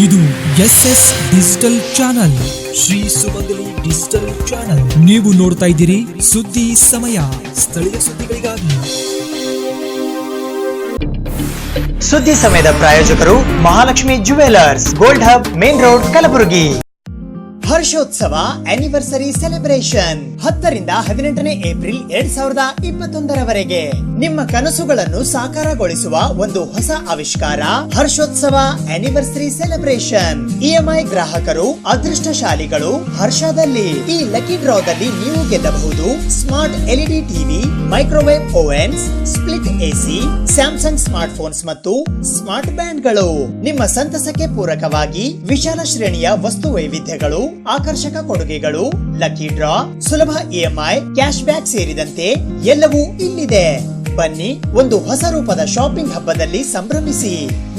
ಇದು SS digital channel, Shri ಸುಮಂಗಲಿ digital channel. ನೀವು ನೋಡ್ತಾ ಇದ್ದೀರಿ ಸುದ್ದಿ ಸಮಯ, ಸ್ಥಳೀಯ ಸುದ್ದಿಗಳಿಗಾಗಿ. ಸುದ್ದಿ ಸಮಯದ ಪ್ರಾಯೋಜಕರು Mahalakshmi jewellers, gold hub, main road, Kalaburagi. ಹರ್ಷೋತ್ಸವ ಆನಿವರ್ಸರಿ ಸೆಲೆಬ್ರೇಷನ್ 10ರಿಂದ 18ನೇ ಏಪ್ರಿಲ್ 2021ರವರೆಗೆ ನಿಮ್ಮ ಕನಸುಗಳನ್ನು ಸಾಕಾರಗೊಳಿಸುವ ಒಂದು ಹೊಸ ಆವಿಷ್ಕಾರ ಹರ್ಷೋತ್ಸವ ಆನಿವರ್ಸರಿ ಸೆಲೆಬ್ರೇಷನ್. EMI ಗ್ರಾಹಕರು ಅದೃಷ್ಟಶಾಲಿಗಳು ಹರ್ಷದಲ್ಲಿ. ಈ ಲಕ್ಕಿ ಡ್ರಾದಲ್ಲಿ ನೀವು ಗೆಲ್ಲಬಹುದು smart LED TV, microwave Owens, split AC, Samsung smart phones ಮತ್ತು ಸ್ಮಾರ್ಟ್ ಬ್ಯಾಂಡ್ಗಳು. ನಿಮ್ಮ ಸಂತಸಕ್ಕೆ ಪೂರಕವಾಗಿ ವಿಶಾಲ ಶ್ರೇಣಿಯ ವಸ್ತು ವೈವಿಧ್ಯಗಳು, ಆಕರ್ಷಕ ಕೊಡುಗೆಗಳು, ಲಕ್ಕಿ ಡ್ರಾ, ಸುಲಭ EMI, ಕ್ಯಾಶ್ ಬ್ಯಾಕ್ ಸೇರಿದಂತೆ ಎಲ್ಲವೂ ಇಲ್ಲಿದೆ. ಬನ್ನಿ, ಒಂದು ಹೊಸ ರೂಪದ ಶಾಪಿಂಗ್ ಹಬ್ಬದಲ್ಲಿ ಸಂಭ್ರಮಿಸಿ.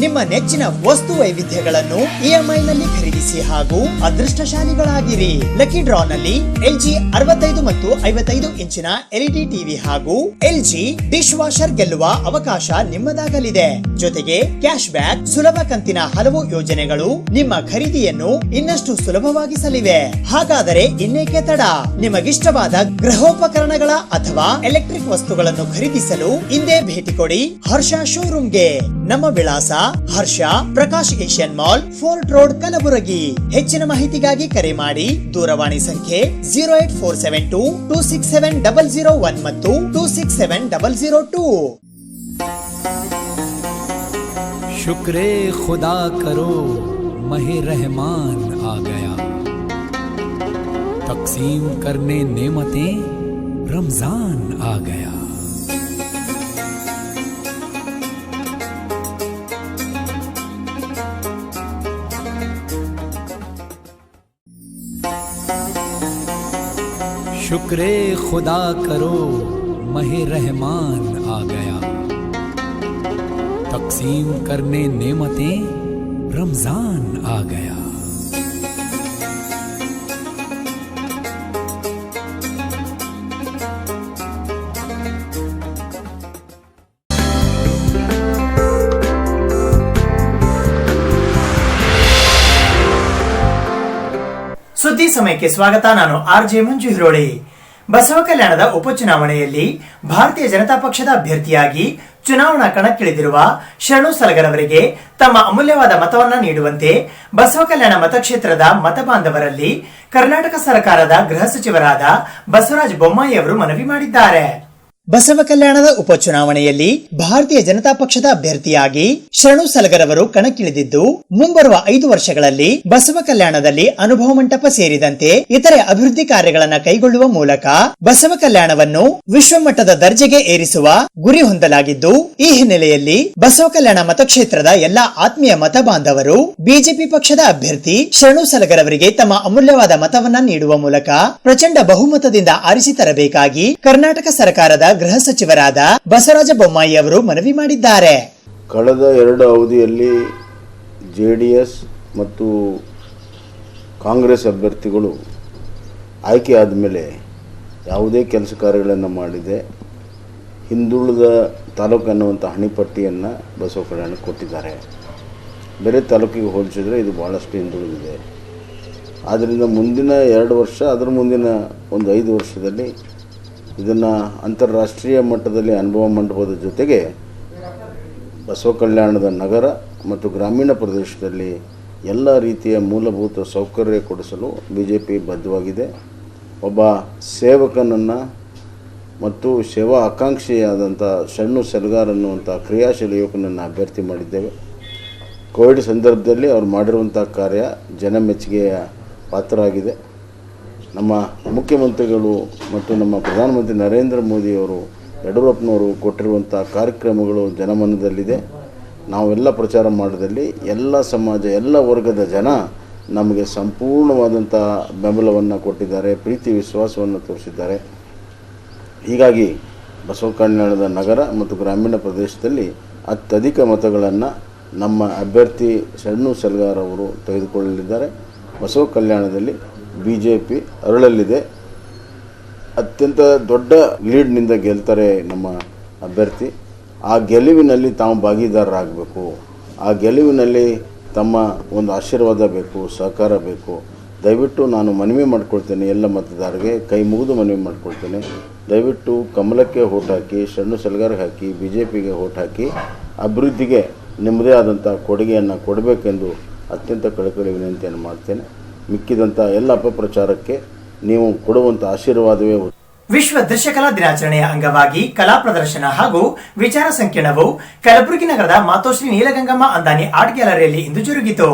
ನಿಮ್ಮ ನೆಚ್ಚಿನ ವಸ್ತು ವೈವಿಧ್ಯಗಳನ್ನು EMI ನಲ್ಲಿ ಖರೀದಿಸಿ ಹಾಗೂ ಅದೃಷ್ಟಶಾಲಿಗಳಾಗಿರಿ. ಲಕ್ಕಿ ಡ್ರಾ ನಲ್ಲಿ LG 65 ಮತ್ತು 55 ಇಂಚಿನ LED ಟಿವಿ ಹಾಗೂ LG ಡಿಶ್ ವಾಷರ್ ಗೆಲ್ಲುವ ಅವಕಾಶ ನಿಮ್ಮದಾಗಲಿದೆ. ಜೊತೆಗೆ ಕ್ಯಾಶ್ ಬ್ಯಾಕ್, ಸುಲಭ ಕಂತಿನ ಹಲವು ಯೋಜನೆಗಳು ನಿಮ್ಮ ಖರೀದಿಯನ್ನು ಇನ್ನಷ್ಟು ಸುಲಭವಾಗಿಸಲಿವೆ. ಹಾಗಾದರೆ ಇನ್ನೇಕೆ ತಡ? ನಿಮಗಿಷ್ಟವಾದ ಗೃಹೋಪಕರಣಗಳ ಅಥವಾ ಎಲೆಕ್ಟ್ರಿಕ್ ವಸ್ತುಗಳನ್ನು ಖರೀದಿಸಲು ಇಂದೇ ಭೇಟಿ ಕೊಡಿ ಹರ್ಷ ಶೋರೂಮ್ಗೆ. ನಮ್ಮ ವಿಳಾಸ Harsha Prakash Asian mall, fort road, Kalaburagi. ಹೆಚ್ಚಿನ ಮಾಹಿತಿಗಾಗಿ ಕರೆ ಮಾಡಿ. ದೂರವಾಣಿ ಸಂಖ್ಯೆ 08472 267 001 ಮತ್ತು 267 002. शुक्रे खुदा करो महे रहमान आ गया, तकसीम करने नेमतें रमजान आ गया. शुक्रे खुदा करो महे रहमान आ गया, तकसीम करने नेमतें रमजान आ गया. ಸುದ್ದಿ ಸಮಯಕ್ಕೆ ಸ್ವಾಗತ. ನಾನು RJ ಮಂಜು ಹಿರೋಳಿ. ಬಸವ ಕಲ್ಯಾಣದ ಉಪಚುನಾವಣೆಯಲ್ಲಿ ಭಾರತೀಯ ಜನತಾ ಪಕ್ಷದ ಅಭ್ಯರ್ಥಿಯಾಗಿ ಚುನಾವಣಾ ಕಣಕ್ಕಿಳಿದಿರುವ ಶರಣು ಸಲಗರ್ ಅವರಿಗೆ ತಮ್ಮ ಅಮೂಲ್ಯವಾದ ಮತವನ್ನ ನೀಡುವಂತೆ ಬಸವ ಕಲ್ಯಾಣ ಮತಕ್ಷೇತ್ರದ ಮತ ಬಾಂಧವರಲ್ಲಿ ಕರ್ನಾಟಕ ಸರ್ಕಾರದ ಗೃಹ ಸಚಿವರಾದ ಬಸವರಾಜ ಬೊಮ್ಮಾಯಿ ಅವರು ಮನವಿ ಮಾಡಿದ್ದಾರೆ. ಬಸವ ಕಲ್ಯಾಣದ ಉಪಚುನಾವಣೆಯಲ್ಲಿ ಭಾರತೀಯ ಜನತಾ ಪಕ್ಷದ ಅಭ್ಯರ್ಥಿಯಾಗಿ ಶರಣು ಸಲಗರ್ ಅವರು ಕಣಕ್ಕಿಳಿದಿದ್ದು, ಮುಂಬರುವ 5 ವರ್ಷಗಳಲ್ಲಿ ಬಸವ ಕಲ್ಯಾಣದಲ್ಲಿ ಅನುಭವ ಮಂಟಪ ಸೇರಿದಂತೆ ಇತರೆ ಅಭಿವೃದ್ಧಿ ಕಾರ್ಯಗಳನ್ನು ಕೈಗೊಳ್ಳುವ ಮೂಲಕ ಬಸವ ಕಲ್ಯಾಣವನ್ನು ವಿಶ್ವಮಟ್ಟದ ದರ್ಜೆಗೆ ಏರಿಸುವ ಗುರಿ ಹೊಂದಲಾಗಿದ್ದು, ಈ ಹಿನ್ನೆಲೆಯಲ್ಲಿ ಬಸವ ಕಲ್ಯಾಣ ಮತಕ್ಷೇತ್ರದ ಎಲ್ಲಾ ಆತ್ಮೀಯ ಮತ ಬಾಂಧವರು ಬಿಜೆಪಿ ಪಕ್ಷದ ಅಭ್ಯರ್ಥಿ ಶರಣು ಸಲಗರ್ ಅವರಿಗೆ ತಮ್ಮ ಅಮೂಲ್ಯವಾದ ಮತವನ್ನ ನೀಡುವ ಮೂಲಕ ಪ್ರಚಂಡ ಬಹುಮತದಿಂದ ಆರಿಸಿ ತರಬೇಕಾಗಿ ಕರ್ನಾಟಕ ಸರ್ಕಾರದ ಗೃಹ ಸಚಿವರಾದ ಬಸವರಾಜ ಬೊಮ್ಮಾಯಿ ಅವರು ಮನವಿ ಮಾಡಿದ್ದಾರೆ. ಕಳೆದ 2 ಅವಧಿಯಲ್ಲಿ JDS ಮತ್ತು ಕಾಂಗ್ರೆಸ್ ಅಭ್ಯರ್ಥಿಗಳು ಆಯ್ಕೆ ಆದಮೇಲೆ ಯಾವುದೇ ಕೆಲಸ ಕಾರ್ಯಗಳನ್ನು ಮಾಡಿದೆ. ಹಿಂದುಳಿದ ತಾಲೂಕು ಅನ್ನುವಂಥ ಹಣಿಪಟ್ಟಿಯನ್ನು ಬಸವ ಕಲ್ಯಾಣಕ್ಕೆ ಕೊಟ್ಟಿದ್ದಾರೆ. ಬೇರೆ ತಾಲೂಕಿಗೆ ಹೋಲಿಸಿದರೆ ಇದು ಭಾಳಷ್ಟು ಹಿಂದುಳಿದಿದೆ. ಆದ್ದರಿಂದ ಮುಂದಿನ 2 ವರ್ಷ, ಅದರ ಮುಂದಿನ ಒಂದು 5 ವರ್ಷದಲ್ಲಿ ಇದನ್ನು ಅಂತಾರಾಷ್ಟ್ರೀಯ ಮಟ್ಟದಲ್ಲಿ ಅನುಭವ ಮಂಟಪದ ಜೊತೆಗೆ ಬಸವ ಕಲ್ಯಾಣದ ನಗರ ಮತ್ತು ಗ್ರಾಮೀಣ ಪ್ರದೇಶದಲ್ಲಿ ಎಲ್ಲ ರೀತಿಯ ಮೂಲಭೂತ ಸೌಕರ್ಯ ಕೊಡಿಸಲು BJP ಬದ್ಧವಾಗಿದೆ. ಒಬ್ಬ ಸೇವಕನನ್ನು ಮತ್ತು ಸೇವಾ ಆಕಾಂಕ್ಷಿಯಾದಂಥ ಶರಣು ಸಲಗರ್ ಅನ್ನುವಂಥ ಕ್ರಿಯಾಶೀಲ ಯುವಕನನ್ನು ಅಭ್ಯರ್ಥಿ ಮಾಡಿದ್ದೇವೆ. ಕೋವಿಡ್ ಸಂದರ್ಭದಲ್ಲಿ ಅವರು ಮಾಡಿರುವಂಥ ಕಾರ್ಯ ಜನಮೆಚ್ಚುಗೆಯ ಪಾತ್ರವಾಗಿದೆ. ನಮ್ಮ ಮುಖ್ಯಮಂತ್ರಿಗಳು ಮತ್ತು ನಮ್ಮ ಪ್ರಧಾನಮಂತ್ರಿ ನರೇಂದ್ರ ಮೋದಿಯವರು, ಯಡಿಯೂರಪ್ಪನವರು ಕೊಟ್ಟಿರುವಂಥ ಕಾರ್ಯಕ್ರಮಗಳು ಜನಮನದಲ್ಲಿದೆ. ನಾವೆಲ್ಲ ಪ್ರಚಾರ ಮಾಡೋದಲ್ಲಿ ಎಲ್ಲ ಸಮಾಜ, ಎಲ್ಲ ವರ್ಗದ ಜನ ನಮಗೆ ಸಂಪೂರ್ಣವಾದಂಥ ಬೆಂಬಲವನ್ನು ಕೊಟ್ಟಿದ್ದಾರೆ, ಪ್ರೀತಿ ವಿಶ್ವಾಸವನ್ನು ತೋರಿಸಿದ್ದಾರೆ. ಹೀಗಾಗಿ ಬಸವ ಕಲ್ಯಾಣದ ನಗರ ಮತ್ತು ಗ್ರಾಮೀಣ ಪ್ರದೇಶದಲ್ಲಿ ಅತ್ಯಧಿಕ ಮತಗಳನ್ನು ನಮ್ಮ ಅಭ್ಯರ್ಥಿ ಶರಣು ಸಲಗರ್ ಅವರು ತೆಗೆದುಕೊಳ್ಳಲಿದ್ದಾರೆ. ಬಸವ ಕಲ್ಯಾಣದಲ್ಲಿ BJP ಅರಳಲಿದೆ. ಅತ್ಯಂತ ದೊಡ್ಡ ಲೀಡ್ನಿಂದ ಗೆಲ್ತಾರೆ ನಮ್ಮ ಅಭ್ಯರ್ಥಿ. ಆ ಗೆಲುವಿನಲ್ಲಿ ತಾವು ಭಾಗಿದಾರರಾಗಬೇಕು. ಆ ಗೆಲುವಿನಲ್ಲಿ ತಮ್ಮ ಒಂದು ಆಶೀರ್ವಾದ ಬೇಕು, ಸಹಕಾರ ಬೇಕು. ದಯವಿಟ್ಟು ನಾನು ಮನವಿ ಮಾಡ್ಕೊಳ್ತೇನೆ, ಎಲ್ಲ ಮತದಾರರಿಗೆ ಕೈ ಮುಗಿದು ಮನವಿ ಮಾಡ್ಕೊಳ್ತೇನೆ. ದಯವಿಟ್ಟು ಕಮಲಕ್ಕೆ ಓಟ್ ಹಾಕಿ, ಶರಣು ಸಲಗಾರ್ಗೆ ಹಾಕಿ, BJPಗೆ ಓಟ್ ಹಾಕಿ, ಅಭಿವೃದ್ಧಿಗೆ ನಿಮ್ಮದೇ ಆದಂಥ ಕೊಡುಗೆಯನ್ನು ಕೊಡಬೇಕೆಂದು ಅತ್ಯಂತ ಕಳಕಳಿ ವಿನಂತಿಯನ್ನು ಮಾಡ್ತೇನೆ. ಮಿಕ್ಕಿದಂಥ ಎಲ್ಲ ಅಪಪ್ರಚಾರಕ್ಕೆ ನೀವು ಕೊಡುವಂಥ ಆಶೀರ್ವಾದವೇ. ವಿಶ್ವ ದೃಶ್ಯಕಲಾ ದಿನಾಚರಣೆಯ ಅಂಗವಾಗಿ ಕಲಾ ಪ್ರದರ್ಶನ ಹಾಗೂ ವಿಚಾರ ಸಂಕಿರಣವು ಕಲಬುರಗಿ ನಗರದ ಮಾತೋಶ್ರೀ ನೀಲಗಂಗಮ್ಮ ಅಂದಾನಿ ಆರ್ಟ್ ಗ್ಯಾಲರಿಯಲ್ಲಿ ಇಂದು ಜರುಗಿತು.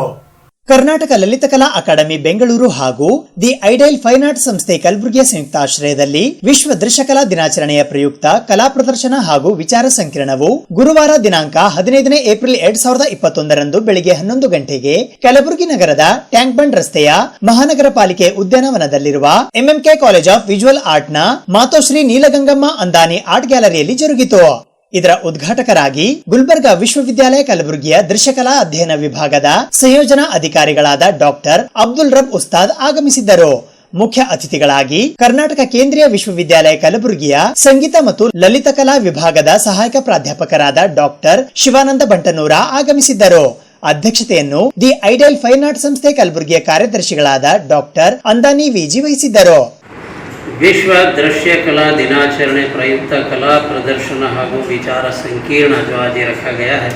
ಕರ್ನಾಟಕ ಲಲಿತಕಲಾ ಅಕಾಡೆಮಿ ಬೆಂಗಳೂರು ಹಾಗೂ ದಿ ಐಡೈಲ್ ಫೈನ್ ಆರ್ಟ್ ಸಂಸ್ಥೆ ಕಲಬುರಗಿಯ ಸಂಯುಕ್ತಾಶ್ರಯದಲ್ಲಿ ವಿಶ್ವ ದೃಶ್ಯಕಲಾ ದಿನಾಚರಣೆಯ ಪ್ರಯುಕ್ತ ಕಲಾ ಪ್ರದರ್ಶನ ಹಾಗೂ ವಿಚಾರ ಸಂಕಿರಣವು ಗುರುವಾರ ದಿನಾಂಕ 15ನೇ ಏಪ್ರಿಲ್ 2021 ಬೆಳಿಗ್ಗೆ 11 ಗಂಟೆಗೆ ಕಲಬುರಗಿ ನಗರದ ಟ್ಯಾಂಕ್ ಬಂಡ್ ರಸ್ತೆಯ ಮಹಾನಗರ ಪಾಲಿಕೆ ಉದ್ಯಾನವನದಲ್ಲಿರುವ MMK college of visual art ನ ಮಾತೋಶ್ರೀ ನೀಲಗಂಗಮ್ಮ ಅಂದಾನಿ ಆರ್ಟ್ ಗ್ಯಾಲರಿಯಲ್ಲಿ ಜರುಗಿತು. ಇದರ ಉದ್ಘಾಟಕರಾಗಿ ಗುಲ್ಬರ್ಗಾ ವಿಶ್ವವಿದ್ಯಾಲಯ ಕಲಬುರಗಿಯ ದೃಶ್ಯಕಲಾ ಅಧ್ಯಯನ ವಿಭಾಗದ ಸಂಯೋಜನಾ ಅಧಿಕಾರಿಗಳಾದ ಡಾಕ್ಟರ್ ಅಬ್ದುಲ್ ರಬ್ ಉಸ್ತಾದ್ ಆಗಮಿಸಿದ್ದರು. ಮುಖ್ಯ ಅತಿಥಿಗಳಾಗಿ ಕರ್ನಾಟಕ ಕೇಂದ್ರೀಯ ವಿಶ್ವವಿದ್ಯಾಲಯ ಕಲಬುರಗಿಯ ಸಂಗೀತ ಮತ್ತು ಲಲಿತಕಲಾ ವಿಭಾಗದ ಸಹಾಯಕ ಪ್ರಾಧ್ಯಾಪಕರಾದ ಡಾಕ್ಟರ್ ಶಿವಾನಂದ ಬಂಟನೂರ ಆಗಮಿಸಿದ್ದರು. ಅಧ್ಯಕ್ಷತೆಯನ್ನು ದಿ ಐಡೈಲ್ ಫೈನ್ ಆರ್ಟ್ ಸಂಸ್ಥೆ ಕಲಬುರಗಿಯ ಕಾರ್ಯದರ್ಶಿಗಳಾದ ಡಾಕ್ಟರ್ ಅಂದಾನಿ ವಿಜಿ ವಹಿಸಿದ್ದರು. ವಿಶ್ವ दृश्य कला दिनाचरण प्रयुक्त कला प्रदर्शन ಹಾಗೂ विचार संकीर्ण जो आज रखा गया है,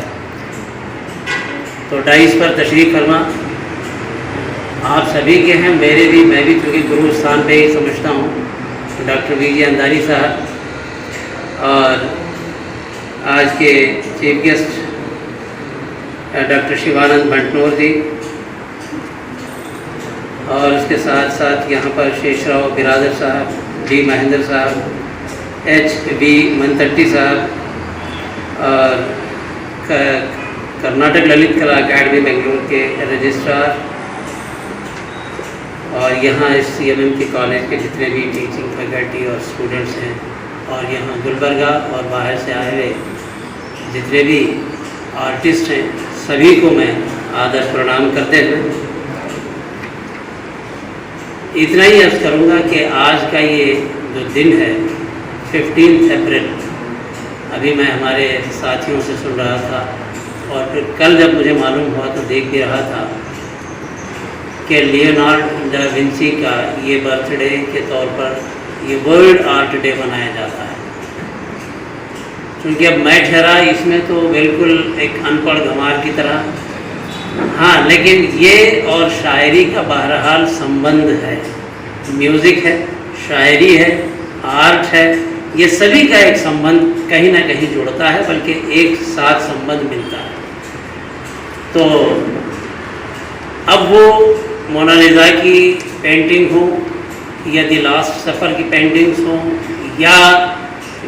तो डाइस पर तशरीफ फरमा आप सभी के हैं, मेरे भी, मैं भी चूँकि गुरु स्थान पे ही समझता हूँ, डॉक्टर वीजी अंदानी साहब और आज के चीफ गेस्ट डॉक्टर शिवानंद भंटनोर जी और उसके साथ साथ यहाँ पर शेषराव बिरादर साहब, D महेंद्र साहब, HV मनतट्टी साहब और कर्नाटक ललित कला अकादमी बेंगलुरु के रजिस्ट्रार और यहाँ इस CMM के कॉलेज के जितने भी टीचिंग फैकल्टी और स्टूडेंट्स हैं और यहाँ गुलबर्गा और बाहर से आए हुए जितने भी आर्टिस्ट हैं, सभी को मैं आदर प्रणाम करते हुए इतना ही अर्ज करूँगा कि आज का ये जो दिन है 15 अप्रैल, अभी मैं हमारे साथियों से सुन रहा था और फिर कल जब मुझे मालूम हुआ तो देख भी रहा था कि लियोनार्ड दा विंसी का ये बर्थडे के तौर पर ये वर्ल्ड आर्ट डे मनाया जाता है। क्योंकि अब मैं ठहरा इसमें तो बिल्कुल एक अनपढ़ गंवार की तरह, हाँ, लेकिन ये और शायरी का बहरहाल संबंध है, म्यूज़िक है, शायरी है, आर्ट है, ये सभी का एक संबंध कहीं ना कहीं जुड़ता है, बल्कि एक साथ संबंध मिलता है। तो अब वो मोनालिसा की पेंटिंग हो या द लास्ट सफ़र की पेंटिंग्स हो या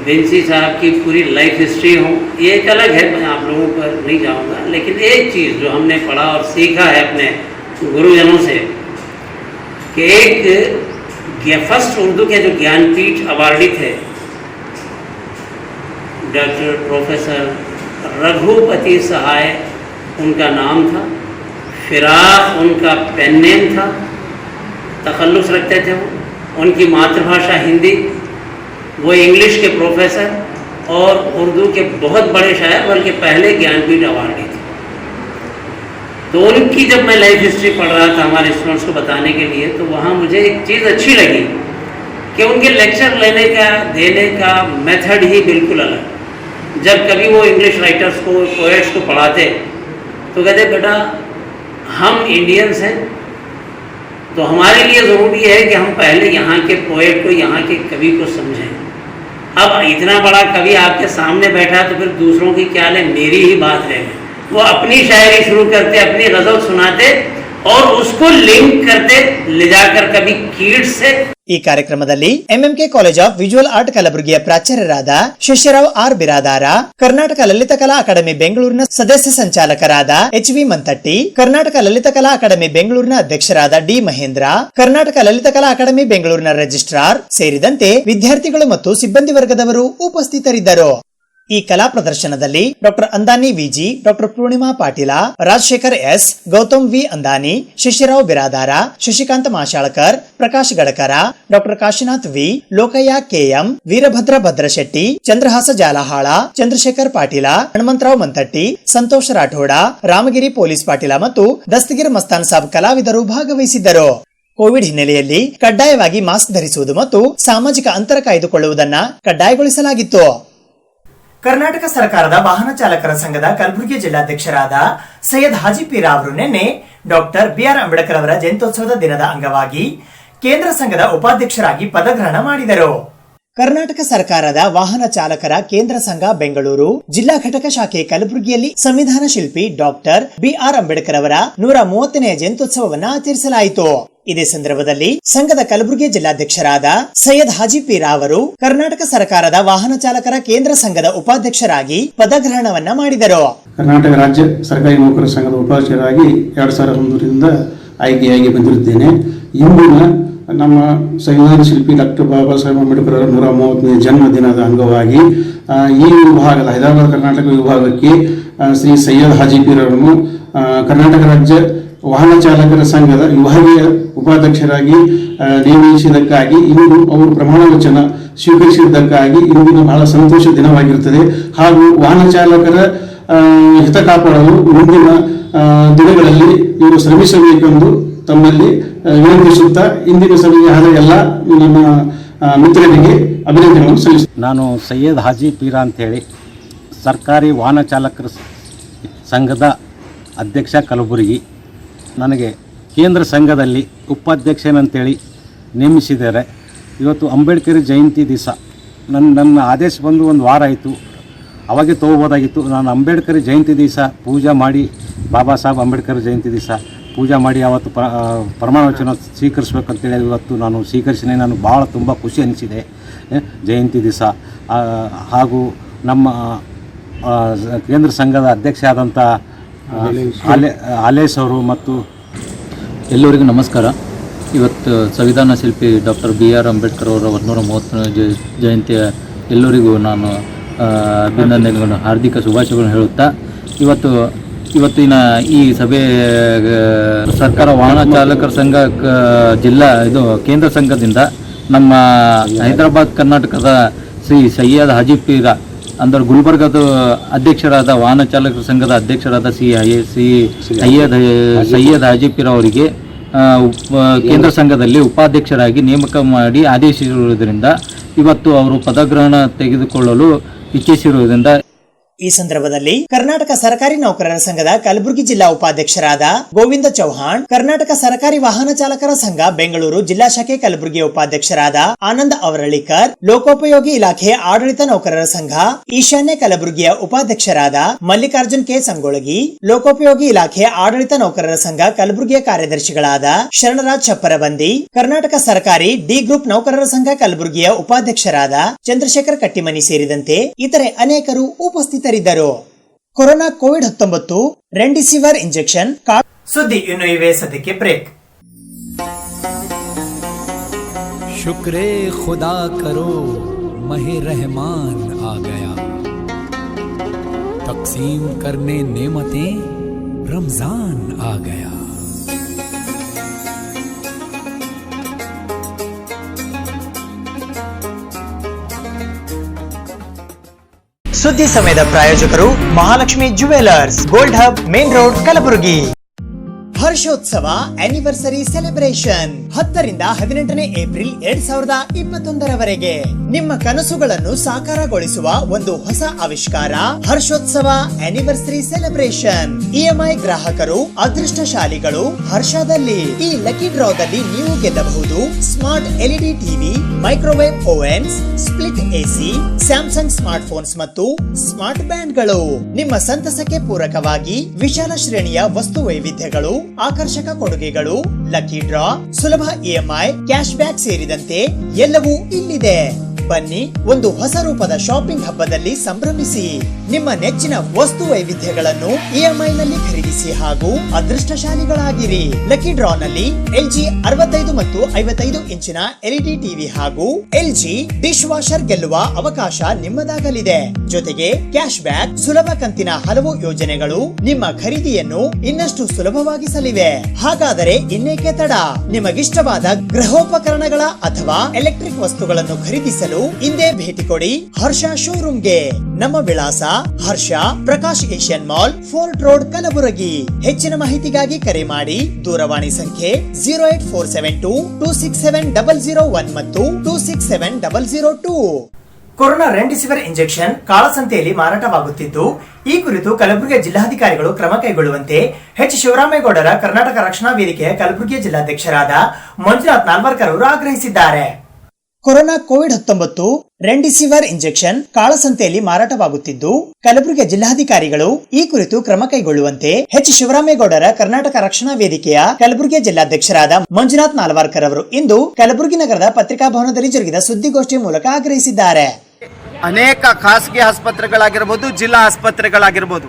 विंसी साहब की पूरी लाइफ हिस्ट्री हो, ये एक अलग है, मैं आप लोगों पर नहीं जाऊंगा। लेकिन एक चीज़ जो हमने पढ़ा और सीखा है अपने गुरुजनों से कि एक फर्स्ट उर्दू के जो ज्ञानपीठ अवार्डी थे डॉक्टर प्रोफेसर रघुपति सहाय उनका नाम था, फिराक उनका पेन नेम था, तखल्लुस रखते थे वो, उनकी मातृभाषा हिंदी, वो इंग्लिश के प्रोफेसर और उर्दू के बहुत बड़े शायर, बल्कि पहले ज्ञानपीठ अवार्डी थे। तो उनकी जब मैं लाइफ हिस्ट्री पढ़ रहा था हमारे स्टूडेंट्स को बताने के लिए, तो वहाँ मुझे एक चीज़ अच्छी लगी कि उनके लेक्चर लेने का, देने का मेथड ही बिल्कुल अलग। जब कभी वो इंग्लिश राइटर्स को, पोएट्स को पढ़ाते तो कहते बेटा हम इंडियंस हैं, तो हमारे लिए ज़रूरी है कि हम पहले यहाँ के पोएट को, यहाँ के कवि को समझें। अब इतना बड़ा कवि आपके सामने बैठा तो फिर दूसरों की क्या ले, मेरी ही बात रहे। वो अपनी शायरी शुरू करते, अपनी गज़ल सुनाते और उसको लिंक करते ले जाकर कभी कीट से। ಈ ಕಾರ್ಯಕ್ರಮದಲ್ಲಿ MMK college of visual art ಕಲಬುರಗಿಯ ಪ್ರಾಚಾರ್ಯರಾದ ಶೇಷರಾವ್ ಆರ್ ಬಿರಾದಾರ, ಕರ್ನಾಟಕ ಲಲಿತಕಲಾ ಅಕಾಡೆಮಿ ಬೆಂಗಳೂರಿನ ಸದಸ್ಯ ಸಂಚಾಲಕರಾದ HV ಮಂತಟ್ಟಿ, ಕರ್ನಾಟಕ ಲಲಿತಕಲಾ ಅಕಾಡೆಮಿ ಬೆಂಗಳೂರಿನ ಅಧ್ಯಕ್ಷರಾದ D ಮಹೇಂದ್ರ, ಕರ್ನಾಟಕ ಲಲಿತಕಲಾ ಅಕಾಡೆಮಿ ಬೆಂಗಳೂರಿನ ರಿಜಿಸ್ಟ್ರಾರ್ ಸೇರಿದಂತೆ ವಿದ್ಯಾರ್ಥಿಗಳು ಮತ್ತು ಸಿಬ್ಬಂದಿ ವರ್ಗದವರು ಉಪಸ್ಥಿತರಿದ್ದರು. ಈ ಕಲಾ ಪ್ರದರ್ಶನದಲ್ಲಿ doctor Andani VG, doctor Purnima Patil, Rajashekhar S, Gautam V Andani, Shashirao Biradar, Shashikanta Mashalkar, Prakash Gadakar, doctor Kashinath V, Lokayya KM, Veerabhadra Bhadrashetti, Chandrahasa Jalahal, Chandrashekhar Patil, Hanumantha Rao ಮಂತಟ್ಟಿ, Santosh Rathod, Ramagiri police Patil ಮತ್ತು ದಸ್ತಗಿರ್ ಮಸ್ತಾನ್ ಸಾಬ್ ಕಲಾವಿದರು ಭಾಗವಹಿಸಿದ್ದರು. ಕೋವಿಡ್ ಹಿನ್ನೆಲೆಯಲ್ಲಿ ಕಡ್ಡಾಯವಾಗಿ ಮಾಸ್ಕ್ ಧರಿಸುವುದು ಮತ್ತು ಸಾಮಾಜಿಕ ಅಂತರ ಕಾಯ್ದುಕೊಳ್ಳುವುದನ್ನು ಕಡ್ಡಾಯಗೊಳಿಸಲಾಗಿತ್ತು. ಕರ್ನಾಟಕ ಸರ್ಕಾರದ ವಾಹನ ಚಾಲಕರ ಸಂಘದ ಕಲಬುರಗಿ ಜಿಲ್ಲಾಧ್ಯಕ್ಷರಾದ ಸೈಯದ್ ಹಾಜಿ ಪೀರ ಅವರು ನಿನ್ನೆ ಡಾಕ್ಟರ್ ಬಿಆರ್ ಅಂಬೇಡ್ಕರ್ ಅವರ ಜಯಂತ್ಯೋತ್ಸವದ ದಿನದ ಅಂಗವಾಗಿ ಕೇಂದ್ರ ಸಂಘದ ಉಪಾಧ್ಯಕ್ಷರಾಗಿ ಪದಗ್ರಹಣ ಮಾಡಿದರು. ಕರ್ನಾಟಕ ಸರ್ಕಾರದ ವಾಹನ ಚಾಲಕರ ಕೇಂದ್ರ ಸಂಘ ಬೆಂಗಳೂರು ಜಿಲ್ಲಾ ಘಟಕ ಶಾಖೆ ಕಲಬುರಗಿಯಲ್ಲಿ ಸಂವಿಧಾನ ಶಿಲ್ಪಿ ಡಾಕ್ಟರ್ ಬಿಆರ್ ಅಂಬೇಡ್ಕರ್ ಅವರ 130ನೇ ಜಯಂತ್ಯೋತ್ಸವವನ್ನು ಆಚರಿಸಲಾಯಿತು. ಇದೇ ಸಂದರ್ಭದಲ್ಲಿ ಸಂಘದ ಕಲಬುರಗಿ ಜಿಲ್ಲಾಧ್ಯಕ್ಷರಾದ ಸೈಯದ್ ಹಾಜಿ ಪೀರಾ ಅವರು ಕರ್ನಾಟಕ ಸರ್ಕಾರದ ವಾಹನ ಚಾಲಕರ ಕೇಂದ್ರ ಸಂಘದ ಉಪಾಧ್ಯಕ್ಷರಾಗಿ ಪದಗ್ರಹಣವನ್ನ ಮಾಡಿದರು. ಕರ್ನಾಟಕ ರಾಜ್ಯ ಸರ್ಕಾರಿ ನೌಕರರ ಸಂಘದ ಉಪಾಧ್ಯಕ್ಷರಾಗಿ 2001ರಿಂದ ಆಯ್ಕೆಯಾಗಿ ಬಂದಿರುತ್ತೇನೆ. ಇಂದಿನ ನಮ್ಮ ಸಂವಿಧಾನ ಶಿಲ್ಪಿ ಡಾಕ್ಟರ್ ಬಾಬಾ ಸಾಹೇಬ್ ಅಂಬೇಡ್ಕರ್ ಅವರ 130ನೇ ಜನ್ಮದಿನದ ಅಂಗವಾಗಿ ಈ ವಿಭಾಗದ ಹೈದರಾಬಾದ್ ಕರ್ನಾಟಕ ವಿಭಾಗಕ್ಕೆ ಶ್ರೀ ಸೈಯದ್ ಹಾಜಿ ಪೀರ್ ಅವರನ್ನು ಕರ್ನಾಟಕ ರಾಜ್ಯ ವಾಹನ ಚಾಲಕರ ಸಂಘದ ವಿಭಾಗೀಯ ಉಪಾಧ್ಯಕ್ಷರಾಗಿ ನೇಮಿಸಿದ್ದಕ್ಕಾಗಿ ಇಂದು ಅವರು ಪ್ರಮಾಣ ವಚನ ಸ್ವೀಕರಿಸಿದ್ದಕ್ಕಾಗಿ ಇಂದಿನ ಬಹಳ ಸಂತೋಷ ದಿನವಾಗಿರುತ್ತದೆ. ಹಾಗೂ ವಾಹನ ಚಾಲಕರ ಹಿತ ಕಾಪಾಡಲು ಮುಂದಿನ ದಿನಗಳಲ್ಲಿ ಇವರು ಶ್ರಮಿಸಬೇಕೆಂದು ತಮ್ಮಲ್ಲಿ ವಿನಂತಿಸುತ್ತಾ ಇಂದಿನ ಸಭೆಗೆ ಆದ ಎಲ್ಲ ನನ್ನ ಮಿತ್ರರಿಗೆ ಅಭಿನಂದನೆಗಳನ್ನು ಸಲ್ಲಿಸುತ್ತೇನೆ. ನಾನು ಸೈಯದ್ ಹಾಜಿ ಪೀರಾ ಅಂತೇಳಿ ಸರ್ಕಾರಿ ವಾಹನ ಚಾಲಕರ ಸಂಘದ ಅಧ್ಯಕ್ಷ ಕಲಬುರಗಿ. ನನಗೆ ಕೇಂದ್ರ ಸಂಘದಲ್ಲಿ ಉಪಾಧ್ಯಕ್ಷನಂತೇಳಿ ನೇಮಿಸಿದ್ದಾರೆ. ಇವತ್ತು ಅಂಬೇಡ್ಕರ್ ಜಯಂತಿ ದಿವಸ ನನ್ನ ಆದೇಶ ಬಂದು ಒಂದು ವಾರ ಆಯಿತು, ಅವಾಗೆ ತೊಗೋಬೋದಾಗಿತ್ತು. ನಾನು ಅಂಬೇಡ್ಕರ್ ಜಯಂತಿ ದಿವಸ ಪೂಜೆ ಮಾಡಿ, ಬಾಬಾ ಸಾಹೇಬ್ ಅಂಬೇಡ್ಕರ್ ಜಯಂತಿ ದಿವಸ ಪೂಜೆ ಮಾಡಿ ಅವತ್ತು ಪ್ರಮಾಣ ವಚನ ಸ್ವೀಕರಿಸ್ಬೇಕಂತೇಳಿ ಇವತ್ತು ನಾನು ಸ್ವೀಕರಿಸಿದೆ. ನನಗೆ ಭಾಳ ತುಂಬ ಖುಷಿ ಅನಿಸಿದೆ ಜಯಂತಿ ದಿವಸ. ಹಾಗೂ ನಮ್ಮ ಕೇಂದ್ರ ಸಂಘದ ಅಧ್ಯಕ್ಷ ಆದಂಥ ಹಾಲೇಶ್ ಅವರು ಮತ್ತು ಎಲ್ಲರಿಗೂ ನಮಸ್ಕಾರ. ಇವತ್ತು ಸಂವಿಧಾನ ಶಿಲ್ಪಿ ಡಾಕ್ಟರ್ BR ಅಂಬೇಡ್ಕರ್ ಅವರ 130ನೇ ಜಯಂತಿಯ ಎಲ್ಲರಿಗೂ ನಾನು ಅಭಿನಂದನೆಗಳನ್ನು ಹಾರ್ದಿಕ ಶುಭಾಶಯಗಳನ್ನು ಹೇಳುತ್ತಾ ಇವತ್ತಿನ ಈ ಸಭೆ ಸರ್ಕಾರ ವಾಹನ ಚಾಲಕರ ಸಂಘ ಕೇಂದ್ರ ಸಂಘದಿಂದ ನಮ್ಮ ಹೈದರಾಬಾದ್ ಕರ್ನಾಟಕದ ಶ್ರೀ ಸೈಯದ್ ಹಾಜಿ ಪೀರ ಅಂದರೆ ಗುಲ್ಬರ್ಗದ ಅಧ್ಯಕ್ಷರಾದ ವಾಹನ ಚಾಲಕರ ಸಂಘದ ಅಧ್ಯಕ್ಷರಾದ ಸೈಯದ್ ಹಾಜಿ ಪೀರ ಅವರಿಗೆ ಕೇಂದ್ರ ಸಂಘದಲ್ಲಿ ಉಪಾಧ್ಯಕ್ಷರಾಗಿ ನೇಮಕ ಮಾಡಿ ಆದೇಶಿಸಿರುವುದರಿಂದ ಇವತ್ತು ಅವರು ಪದಗ್ರಹಣ ತೆಗೆದುಕೊಳ್ಳಲು ಇಚ್ಛಿಸಿರುವುದರಿಂದ ಈ ಸಂದರ್ಭದಲ್ಲಿ ಕರ್ನಾಟಕ ಸರ್ಕಾರಿ ನೌಕರರ ಸಂಘದ ಕಲಬುರಗಿ ಜಿಲ್ಲಾ ಉಪಾಧ್ಯಕ್ಷರಾದ ಗೋವಿಂದ ಚೌಹಾಣ್, ಕರ್ನಾಟಕ ಸರ್ಕಾರಿ ವಾಹನ ಚಾಲಕರ ಸಂಘ ಬೆಂಗಳೂರು ಜಿಲ್ಲಾ ಶಾಖೆ ಕಲಬುರಗಿ ಉಪಾಧ್ಯಕ್ಷರಾದ ಆನಂದ್ ಅವರಳ್ಳಿಕರ್, ಲೋಕೋಪಯೋಗಿ ಇಲಾಖೆ ಆಡಳಿತ ನೌಕರರ ಸಂಘ ಈಶಾನ್ಯ ಕಲಬುರಗಿಯ ಉಪಾಧ್ಯಕ್ಷರಾದ ಮಲ್ಲಿಕಾರ್ಜುನ್ ಕೆ ಸಂಗೊಳಗಿ, ಲೋಕೋಪಯೋಗಿ ಇಲಾಖೆ ಆಡಳಿತ ನೌಕರರ ಸಂಘ ಕಲಬುರಗಿಯ ಕಾರ್ಯದರ್ಶಿಗಳಾದ ಶರಣರಾಜ್ ಚಪ್ಪರಬಂದಿ, ಕರ್ನಾಟಕ ಸರ್ಕಾರಿ ಡಿ ಗ್ರೂಪ್ ನೌಕರರ ಸಂಘ ಕಲಬುರಗಿಯ ಉಪಾಧ್ಯಕ್ಷರಾದ ಚಂದ್ರಶೇಖರ್ ಕಟ್ಟಿಮನಿ ಸೇರಿದಂತೆ ಇತರೆ ಅನೇಕರು ಉಪಸ್ಥಿತರಿದ್ದರು. ಕೊರೋನಾ ಕೋವಿಡ್-19 ರೆಮ್ಡಿಸಿವಿರ್ ಇಂಜೆಕ್ಷನ್ ಸುದ್ದಿ ಇನ್ನು ಇವೆ. ಸದ್ಯಕ್ಕೆ ಬ್ರೇಕ್. शुक्रे खुदा करो महे रहमान आ गया, तकसीम करने नेमतें रमजान आ गया. ಸುದ್ದಿ ಸಮಯದ ಪ್ರಾಯೋಜಕರು Mahalakshmi jewellers, gold hub, main road, Kalaburagi. ಹರ್ಷೋತ್ಸವ ಆನಿವರ್ಸರಿ ಸೆಲೆಬ್ರೇಷನ್ 10ರಿಂದ 18ನೇ ಏಪ್ರಿಲ್ 2021ರವರೆಗೆ ನಿಮ್ಮ ಕನಸುಗಳನ್ನು ಸಾಕಾರಗೊಳಿಸುವ ಒಂದು ಹೊಸ ಆವಿಷ್ಕಾರ ಹರ್ಷೋತ್ಸವ ಆನಿವರ್ಸರಿ ಸೆಲೆಬ್ರೇಷನ್. EMI ಗ್ರಾಹಕರು ಅದೃಷ್ಟಶಾಲಿಗಳು ಹರ್ಷದಲ್ಲಿ. ಈ ಲಕ್ಕಿ ಡ್ರಾದಲ್ಲಿ ನೀವು ಗೆಲ್ಲಬಹುದು smart LED TV, microwave Owens, split AC, Samsung smart phones ಮತ್ತು ಸ್ಮಾರ್ಟ್ ಬ್ಯಾಂಡ್ಗಳು. ನಿಮ್ಮ ಸಂತಸಕ್ಕೆ ಪೂರಕವಾಗಿ ವಿಶಾಲ ಶ್ರೇಣಿಯ ವಸ್ತು ವೈವಿಧ್ಯಗಳು, ಆಕರ್ಷಕ ಕೊಡುಗೆಗಳು, ಲಕ್ಕಿ ಡ್ರಾ, ಸುಲಭ EMI, ಕ್ಯಾಶ್ ಬ್ಯಾಕ್ ಸೇರಿದಂತೆ ಎಲ್ಲವೂ ಇಲ್ಲಿದೆ. ಬನ್ನಿ ಒಂದು ಹೊಸ ರೂಪದ ಶಾಪಿಂಗ್ ಹಬ್ಬದಲ್ಲಿ ಸಂಭ್ರಮಿಸಿ. ನಿಮ್ಮ ನೆಚ್ಚಿನ ವಸ್ತು ವೈವಿಧ್ಯಗಳನ್ನು EMI ನಲ್ಲಿ ಖರೀದಿಸಿ ಹಾಗೂ ಅದೃಷ್ಟಶಾಲಿಗಳಾಗಿರಿ. ಲಕ್ಕಿ ಡ್ರಾ ನಲ್ಲಿ LG 65 ಮತ್ತು 55 ಇಂಚಿನ LED ಟಿವಿ ಹಾಗೂ LG ಡಿಶ್ ವಾಷರ್ ಗೆಲ್ಲುವ ಅವಕಾಶ ನಿಮ್ಮದಾಗಲಿದೆ. ಜೊತೆಗೆ ಕ್ಯಾಶ್ ಬ್ಯಾಕ್, ಸುಲಭ ಕಂತಿನ ಹಲವು ಯೋಜನೆಗಳು ನಿಮ್ಮ ಖರೀದಿಯನ್ನು ಇನ್ನಷ್ಟು ಸುಲಭವಾಗಿಸಲಿವೆ. ಹಾಗಾದರೆ ಇನ್ನೇಕೆ ತಡ? ನಿಮಗಿಷ್ಟವಾದ ಗೃಹೋಪಕರಣಗಳ ಅಥವಾ ಎಲೆಕ್ಟ್ರಿಕ್ ವಸ್ತುಗಳನ್ನು ಖರೀದಿಸಲು ಇಂದೇ ಭೇಟಿ ಕೊಡಿ ಹರ್ಷ ಶೋರೂಮ್ಗೆ. ನಮ್ಮ ವಿಳಾಸ Harsha Prakash Asian mall, fort road, Kalaburagi. ಹೆಚ್ಚಿನ ಮಾಹಿತಿಗಾಗಿ ಕರೆ ಮಾಡಿ ದೂರವಾಣಿ ಸಂಖ್ಯೆ 08472 267 001 ಮತ್ತು 267 002. ಕೊರೋನಾ ರೆಮ್ಡಿಸಿವಿರ್ ಇಂಜೆಕ್ಷನ್ ಕಾಳಸಂತೆಯಲ್ಲಿ ಮಾರಾಟವಾಗುತ್ತಿದ್ದು, ಈ ಕುರಿತು ಕಲಬುರಗಿ ಜಿಲ್ಲಾಧಿಕಾರಿಗಳು ಕ್ರಮ ಕೈಗೊಳ್ಳುವಂತೆ ಶಿವರಾಮೇಗೌಡರ ಕರ್ನಾಟಕ ರಕ್ಷಣಾ ವೇದಿಕೆಯ ಕಲಬುರಗಿ ಜಿಲ್ಲಾಧ್ಯಕ್ಷರಾದ ಮಂಜುನಾಥ್ ನಾಲ್ವರ್ಕರ್ ಅವರು ಆಗ್ರಹಿಸಿದ್ದಾರೆ. ಕೊರೋನಾ ಕೋವಿಡ್-19 ರೆಮ್ಡಿಸಿವಿರ್ ಇಂಜೆಕ್ಷನ್ ಕಾಳಸಂತೆಯಲ್ಲಿ ಮಾರಾಟವಾಗುತ್ತಿದ್ದು, ಕಲಬುರಗಿ ಜಿಲ್ಲಾಧಿಕಾರಿಗಳು ಈ ಕುರಿತು ಕ್ರಮ ಕೈಗೊಳ್ಳುವಂತೆ ಶಿವರಾಮೇಗೌಡರ ಕರ್ನಾಟಕ ರಕ್ಷಣಾ ವೇದಿಕೆಯ ಕಲಬುರಗಿ ಜಿಲ್ಲಾಧ್ಯಕ್ಷರಾದ ಮಂಜುನಾಥ್ ನಾಲ್ವರ್ಕರ್ ಅವರು ಇಂದು ಕಲಬುರಗಿ ನಗರದ ಪತ್ರಿಕಾಭವನದಲ್ಲಿ ಜರುಗಿದ ಸುದ್ದಿಗೋಷ್ಠಿ ಮೂಲಕ ಆಗ್ರಹಿಸಿದ್ದಾರೆ. ಅನೇಕ ಖಾಸಗಿ ಆಸ್ಪತ್ರೆಗಳಾಗಿರ್ಬೋದು, ಜಿಲ್ಲಾ ಆಸ್ಪತ್ರೆಗಳಾಗಿರ್ಬೋದು,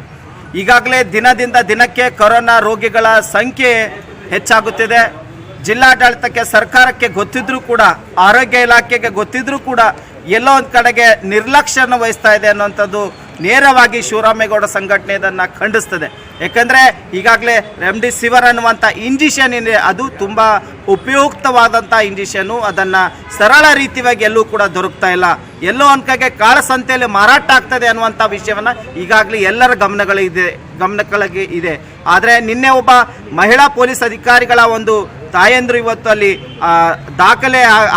ಈಗಾಗಲೇ ದಿನದಿಂದ ದಿನಕ್ಕೆ ಕೊರೋನಾ ರೋಗಿಗಳ ಸಂಖ್ಯೆ ಹೆಚ್ಚಾಗುತ್ತಿದೆ. ಜಿಲ್ಲಾಡಳಿತಕ್ಕೆ, ಸರ್ಕಾರಕ್ಕೆ ಗೊತ್ತಿದ್ರೂ ಕೂಡ, ಆರೋಗ್ಯ ಇಲಾಖೆಗೆ ಗೊತ್ತಿದ್ರೂ ಕೂಡ ಎಲ್ಲೋ ಒಂದು ಕಡೆಗೆ ನಿರ್ಲಕ್ಷ್ಯವನ್ನು ವಹಿಸ್ತಾ ಇದೆ ಅನ್ನುವಂಥದ್ದು ನೇರವಾಗಿ ಶಿವರಾಮೇಗೌಡ ಸಂಘಟನೆ ಇದನ್ನು ಖಂಡಿಸ್ತದೆ. ಯಾಕಂದರೆ ಈಗಾಗಲೇ ರೆಮ್ಡಿಸಿವಿರ್ ಅನ್ನುವಂಥ ಇಂಜೆಕ್ಷನ್ ಇದೆ, ಅದು ತುಂಬ ಉಪಯುಕ್ತವಾದಂಥ ಇಂಜೆಕ್ಷನು. ಅದನ್ನು ಸರಳ ರೀತಿಯಾಗಿ ಎಲ್ಲೂ ಕೂಡ ದೊರಕ್ತಾ ಇಲ್ಲ. ಎಲ್ಲೋ ಒಂದು ಕಡೆಗೆ ಕಾಳಸಂತೆಯಲ್ಲಿ ಮಾರಾಟ ಆಗ್ತದೆ ಅನ್ನುವಂಥ ವಿಷಯವನ್ನು ಈಗಾಗಲೇ ಎಲ್ಲರ ಗಮನಗಳಿಗೆ ಇದೆ. ಆದರೆ ನಿನ್ನೆ ಒಬ್ಬ ಮಹಿಳಾ ಪೊಲೀಸ್ ಅಧಿಕಾರಿಗಳ ಒಂದು ತಾಯಂದ್ರು ಇವತ್ತು ಅಲ್ಲಿ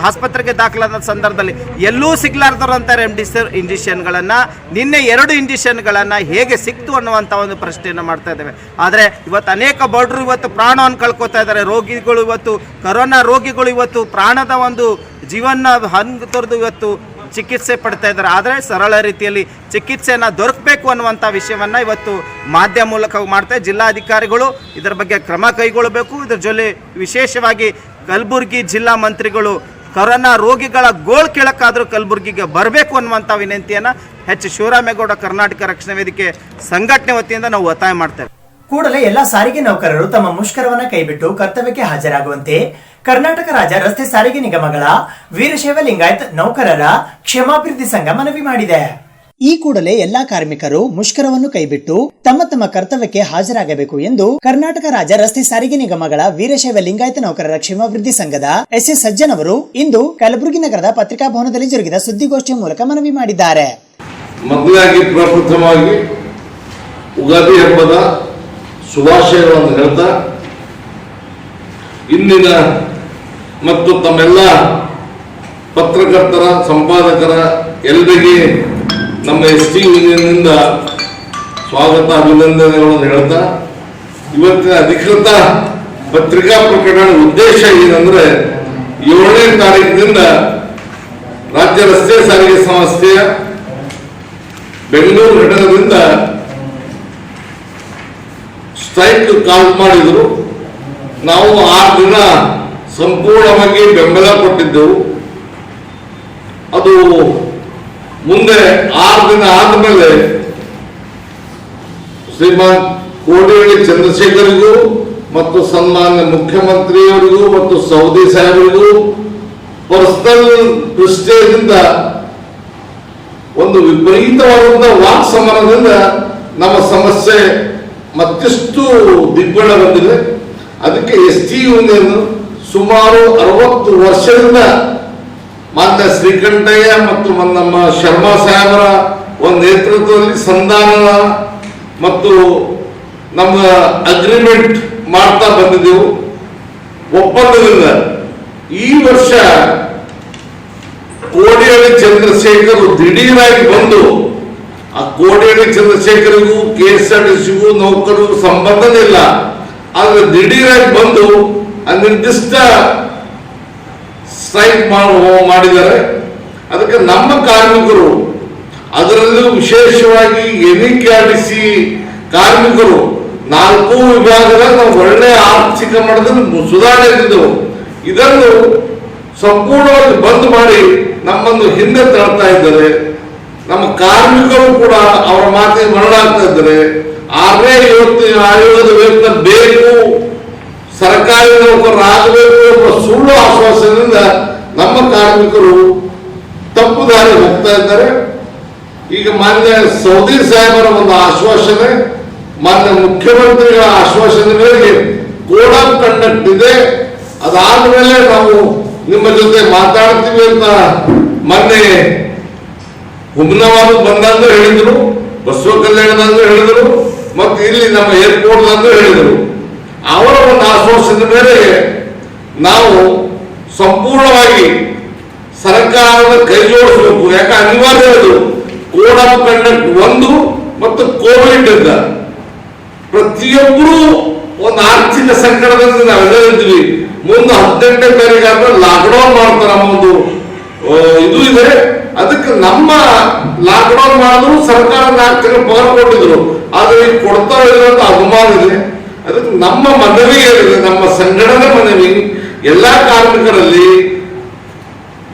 ಆಸ್ಪತ್ರೆಗೆ ದಾಖಲಾದ ಸಂದರ್ಭದಲ್ಲಿ ಎಲ್ಲೂ ಸಿಗ್ಲಾರ್ದಂಥ ರೆಮ್ಡಿಸಿವಿರ್ ಇಂಜೆಕ್ಷನ್ಗಳನ್ನು ನಿನ್ನೆ 2 ಇಂಜೆಕ್ಷನ್ಗಳನ್ನು ಹೇಗೆ ಸಿಕ್ತು ಅನ್ನುವಂಥ ಒಂದು ಪ್ರಶ್ನೆಯನ್ನು ಮಾಡ್ತಾ ಇದ್ದೇವೆ. ಆದರೆ ಇವತ್ತು ಅನೇಕ ಬಡವರು ಇವತ್ತು ಪ್ರಾಣವನ್ನು ಕಳ್ಕೊತಾ ಇದ್ದಾರೆ. ರೋಗಿಗಳು ಇವತ್ತು, ಕೊರೋನಾ ರೋಗಿಗಳು ಇವತ್ತು ಪ್ರಾಣದ ಒಂದು ಜೀವನ ಹಂಗೆ ತೊರೆದು ಇವತ್ತು ಚಿಕಿತ್ಸೆ ಪಡ್ತಾ ಇದ್ದಾರೆ. ಆದರೆ ಸರಳ ರೀತಿಯಲ್ಲಿ ಚಿಕಿತ್ಸೆಯನ್ನು ದೊರಕಬೇಕು ಅನ್ನುವಂಥ ವಿಷಯವನ್ನು ಇವತ್ತು ಮಾಧ್ಯಮ ಮೂಲಕ ಮಾಡ್ತಾರೆ. ಜಿಲ್ಲಾಧಿಕಾರಿಗಳು ಇದರ ಬಗ್ಗೆ ಕ್ರಮ ಕೈಗೊಳ್ಳಬೇಕು. ಇದರ ಜೊತೆ ವಿಶೇಷವಾಗಿ ಕಲಬುರಗಿ ಜಿಲ್ಲಾ ಮಂತ್ರಿಗಳು ಕೊರೋನಾ ರೋಗಿಗಳ ಗೋಳು ಕೇಳಕ್ಕಾದರೂ ಕಲಬುರಗಿಗೆ ಬರಬೇಕು ಅನ್ನುವಂಥ ವಿನಂತಿಯನ್ನು ಶಿವರಾಮೇಗೌಡ ಕರ್ನಾಟಕ ರಕ್ಷಣಾ ವೇದಿಕೆ ಸಂಘಟನೆ ವತಿಯಿಂದ ನಾವು ಒತ್ತಾಯ ಮಾಡ್ತೇವೆ. ಕೂಡಲೇ ಎಲ್ಲಾ ಸಾರಿಗೆ ನೌಕರರು ತಮ್ಮ ಮುಷ್ಕರವನ್ನ ಕೈಬಿಟ್ಟು ಕರ್ತವ್ಯಕ್ಕೆ ಹಾಜರಾಗುವಂತೆ ಕರ್ನಾಟಕ ರಾಜ್ಯ ರಸ್ತೆ ಸಾರಿಗೆ ನಿಗಮಗಳ ವೀರಶೈವ ಲಿಂಗಾಯತ್ ನೌಕರರ ಕ್ಷೇಮಾಭಿವೃದ್ಧಿ ಸಂಘ ಮನವಿ ಮಾಡಿದೆ. ಈ ಕೂಡಲೇ ಎಲ್ಲಾ ಕಾರ್ಮಿಕರು ಮುಷ್ಕರವನ್ನು ಕೈಬಿಟ್ಟು ತಮ್ಮ ತಮ್ಮ ಕರ್ತವ್ಯಕ್ಕೆ ಹಾಜರಾಗಬೇಕು ಎಂದು ಕರ್ನಾಟಕ ರಾಜ್ಯ ರಸ್ತೆ ಸಾರಿಗೆ ನಿಗಮಗಳ ವೀರಶೈವ ಲಿಂಗಾಯತ ನೌಕರರ ಕ್ಷೇಮಾಭಿವೃದ್ಧಿ ಸಂಘದ SS ಸಜ್ಜನ್ ಅವರು ಇಂದು ಕಲಬುರಗಿ ನಗರದ ಪತ್ರಿಕಾಭವನದಲ್ಲಿ ಜರುಗಿದ ಸುದ್ದಿಗೋಷ್ಠಿಯ ಮೂಲಕ ಮನವಿ ಮಾಡಿದ್ದಾರೆ. ಮೊದಲಾಗಿ ಪ್ರಪ್ರಥಮವಾಗಿ ಉಗಾದಿ ಹಬ್ಬದ ಶುಭಾಶಯಗಳನ್ನು ಹೇಳ್ತಾ, ಇಂದಿನ ಮತ್ತು ತಮ್ಮೆಲ್ಲ ಪತ್ರಕರ್ತರ, ಸಂಪಾದಕರ ಎಲ್ಲರಿಗೆ ನಮ್ಮ ST ಯೂನಿಯನ್ನಿಂದ ಸ್ವಾಗತ, ಅಭಿನಂದನೆಗಳನ್ನು ಹೇಳ್ತಾ, ಇವತ್ತಿನ ಅಧಿಕೃತ ಪತ್ರಿಕಾ ಪ್ರಕಟಣೆ ಉದ್ದೇಶ ಏನಂದ್ರೆ 7ನೇ ತಾರೀಕಿನಿಂದ ರಾಜ್ಯ ರಸ್ತೆ ಸಾರಿಗೆ ಸಂಸ್ಥೆಯ ಬೆಂಗಳೂರು ಘಟಕದಿಂದ ಸ್ಟ್ರೈಕ್ ಕಾಲ್ ಮಾಡಿದ್ರು. ನಾವು 6 ದಿನ ಸಂಪೂರ್ಣವಾಗಿ ಬೆಂಬಲ ಕೊಟ್ಟಿದ್ದೆವು. ಅದು ಮುಂದೆ 6 ದಿನ ಆದಮೇಲೆ ಶ್ರೀಮಾನ್ ಕೋಡಿಹಳ್ಳಿ ಚಂದ್ರಶೇಖರ್ಗೂ ಮತ್ತು ಸನ್ಮಾನ್ಯ ಮುಖ್ಯಮಂತ್ರಿಯವರಿಗೂ ಮತ್ತು ಸೌದಿ ಸಾಹೇಬರಿಗೂ ಪರ್ಸನಲ್ ಪ್ರಿಸ್ಟೇಜ್ನಿಂದ ಒಂದು ವಿಪರೀತವಾದಂತಹ ವಾಕ್ ಸಮರದಿಂದ ನಮ್ಮ ಸಮಸ್ಯೆ ಮತ್ತಿಷ್ಟು ದಿಗ್ಬಣ ಬಂದಿದೆ. ಅದಕ್ಕೆ ST ಯೂನಿಯನ್ ಸುಮಾರು 60 ವರ್ಷದಿಂದ ಮಾನ್ಯ ಶ್ರೀಕಂಠಯ್ಯ ಮತ್ತು ನಮ್ಮ ಶರ್ಮಾ ಸಾಹೇಬರ ಒಂದು ನೇತೃತ್ವದಲ್ಲಿ ಸಂಧಾನ ಮತ್ತು ನಮ್ಮ ಅಗ್ರಿಮೆಂಟ್ ಮಾಡ್ತಾ ಬಂದಿದ್ದೆವು. ಒಪ್ಪಂದದಿಂದ ಈ ವರ್ಷ ಕೋಡಿಹಳ್ಳಿ ಚಂದ್ರಶೇಖರ್ ದಿಢೀರಾಗಿ ಬಂದು, ಆ ಕೋಡಿಹಳ್ಳಿ ಚಂದ್ರಶೇಖರ್ಗೂ KSRTCಗೂ ನೌಕರರು ಸಂಬಂಧನೇ ಇಲ್ಲ, ಆದ್ರೆ ದಿಢೀರಾಗಿ ಬಂದು ಅನಿರ್ದಿಷ್ಟ ಸ್ಟ್ರೈಕ್ ಮಾಡಿದ್ದಾರೆ. ಅದಕ್ಕೆ ನಮ್ಮ ಕಾರ್ಮಿಕರು, ಅದರಲ್ಲೂ ವಿಶೇಷವಾಗಿ NEKRTC ಕಾರ್ಮಿಕರು 4 ವಿಭಾಗದ ನಾವು ಒಳ್ಳೆಯ ಆರ್ಥಿಕ ಮಟ್ಟದಲ್ಲಿ ಸುಧಾರಣೆ ಇದ್ದೆವು. ಇದನ್ನು ಸಂಪೂರ್ಣವಾಗಿ ಬಂದ್ ಮಾಡಿ ನಮ್ಮನ್ನು ಹಿಂದೆ ತಳ್ತಾ ಇದ್ದಾರೆ. ನಮ್ಮ ಕಾರ್ಮಿಕರು ಕೂಡ ಅವರ ಮಾತಿಗೆ ಮರಳಾಗ್ತಾ ಇದ್ದಾರೆ. 6ನೇ ಆಯೋಗದ ವೇತನ ಬೇಕು, ಸರ್ಕಾರಿ ನೌಕರರಾಗಬೇಕು ಎಂಬ ಸುಳ್ಳು ಆಶ್ವಾಸನೆಯಿಂದ ನಮ್ಮ ಕಾರ್ಮಿಕರು ತಪ್ಪು ದಾರಿ ಹೋಗ್ತಾ ಇದ್ದಾರೆ. ಈಗ ಮಾನ್ಯ ಸೌದಿ ಸಾಹೇಬರ ಒಂದು ಆಶ್ವಾಸನೆ, ಮಾನ್ಯ ಮುಖ್ಯಮಂತ್ರಿಗಳ ಆಶ್ವಾಸನೆ ಮೇರೆಗೆ ಕೋಡ್ ಆಫ್ ಕಂಡಕ್ಟ್ ಇದೆ, ಅದಾದ ಮೇಲೆ ನಾವು ನಿಮ್ಮ ಜೊತೆ ಮಾತಾಡ್ತೀವಿ ಅಂತ ಮೊನ್ನೆ ಹುಮ್ನಾಬಾದ್ ಬಂದಂದು ಹೇಳಿದ್ರು, ಬಸವ ಕಲ್ಯಾಣದಂದು ಹೇಳಿದ್ರು, ಮತ್ತು ಇಲ್ಲಿ ನಮ್ಮ ಏರ್ಪೋರ್ಟ್ ಅಂದು ಹೇಳಿದರು. ಅವರ ಒಂದು ಆಶ್ವಾಸನೆ ಮೇರೆಗೆ ನಾವು ಸಂಪೂರ್ಣವಾಗಿ ಸರ್ಕಾರದ ಕೈ ಜೋಡಿಸಬೇಕು. ಯಾಕೆ ಅನಿವಾರ್ಯ ಅದು. ಕೋಡ್ ಆಫ್ ಕಂಡಕ್ಟ್ 1 ಮತ್ತು ಕೋವಿಡ್ ಇಂದ ಪ್ರತಿಯೊಬ್ಬರು ಒಂದು ಆರ್ಥಿಕ ಸಂಕಟದಿಂದ ನಾವೆಲ್ಲ ಇದ್ವಿ. ಮುಂದೆ 18ನೇ ತಾರೀಕು ಆದ್ಮೇಲೆ ಲಾಕ್ಡೌನ್ ಮಾಡ್ತಾರೆ ಅನ್ನೋ ಒಂದು ಇದು ಇದೆ. ಅದಕ್ಕೆ ನಮ್ಮ ಲಾಕ್ಡೌನ್ ಮಾಡಿದ್ರು ಸರ್ಕಾರ 4 ತಿಂಗಳು ಪಗಾರ ಕೊಟ್ಟಿದ್ರು, ಆದ್ರೆ ಈಗ ಕೊಡ್ತಾ ಇರೋದು ಅನುಮಾನ ಇದೆ. ಅದಕ್ಕೆ ನಮ್ಮ ಮನವಿ ಏನಿದೆ, ನಮ್ಮ ಸಂಘಟನೆ ಮನವಿ, ಎಲ್ಲಾ ಕಾರ್ಮಿಕರಲ್ಲಿ